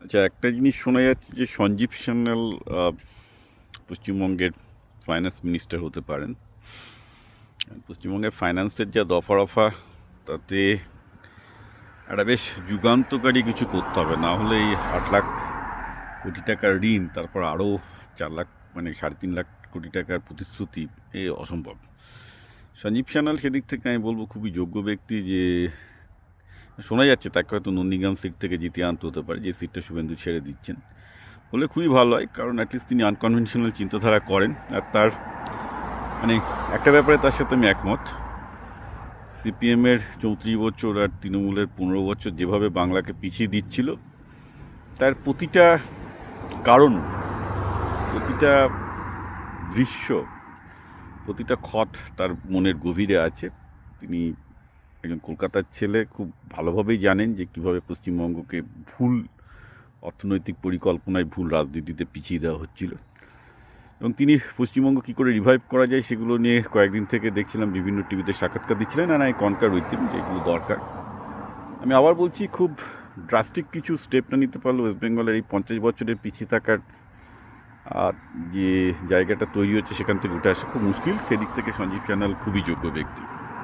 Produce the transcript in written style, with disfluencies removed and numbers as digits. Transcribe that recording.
আচ্ছা, একটা জিনিস শোনা যাচ্ছে যে সঞ্জীব সান্যাল পশ্চিমবঙ্গের ফাইন্যান্স মিনিস্টার হতে পারেন। পশ্চিমবঙ্গের ফাইন্যান্সের যা দফা তাতে একটা বেশ যুগান্তকারী কিছু করতে হবে, না হলে এই 8 লাখ কোটি টাকার ঋণ, তারপর আরও 4 লাখ মানে 3.5 লাখ কোটি টাকার প্রতিশ্রুতি, এ অসম্ভব। সঞ্জীব সান্যাল সেদিক থেকে আমি বলবো খুবই যোগ্য ব্যক্তি। যে শোনা যাচ্ছে তাকে হয়তো নন্দীগ্রাম সিট থেকে জিতিয়ে আনতে হতে পারে, যে সিটটা শুভেন্দু ছেড়ে দিচ্ছেন, হলে খুবই ভালো হয়। কারণ অ্যাটলিস্ট তিনি আনকনভেনশনাল চিন্তাধারা করেন। আর তার মানে একটা ব্যাপারে তার সাথে আমি একমত, সিপিএমের 34 বছর আর তৃণমূলের 15 বছর যেভাবে বাংলাকে পিছিয়ে দিচ্ছিল, তার প্রতিটা কারণ, প্রতিটা দৃশ্য, প্রতিটা ক্ষত তার মনের গভীরে আছে। তিনি একজন কলকাতার ছেলে, খুব ভালোভাবেই জানেন যে কীভাবে পশ্চিমবঙ্গকে ভুল অর্থনৈতিক পরিকল্পনায়, ভুল রাজনীতিতে পিছিয়ে দেওয়া হচ্ছিল। এবং তিনি পশ্চিমবঙ্গ কী করে রিভাইভ করা যায় সেগুলো নিয়ে কয়েকদিন থেকে দেখছিলাম বিভিন্ন টিভিতে সাক্ষাৎকার দিচ্ছিলেন। আর আই কনকার উইথ হিম যে এগুলো দরকার। আমি আবার বলছি, খুব ড্রাস্টিক কিছু স্টেপ না নিতে পারলে ওয়েস্ট বেঙ্গলের এই 50 বছরের পিছিয়ে থাকার যে জায়গাটা তৈরি হচ্ছে সেখান থেকে উঠে আসা খুব মুশকিল। সেদিক থেকে সঞ্জীব সান্যাল খুবই যোগ্য ব্যক্তি।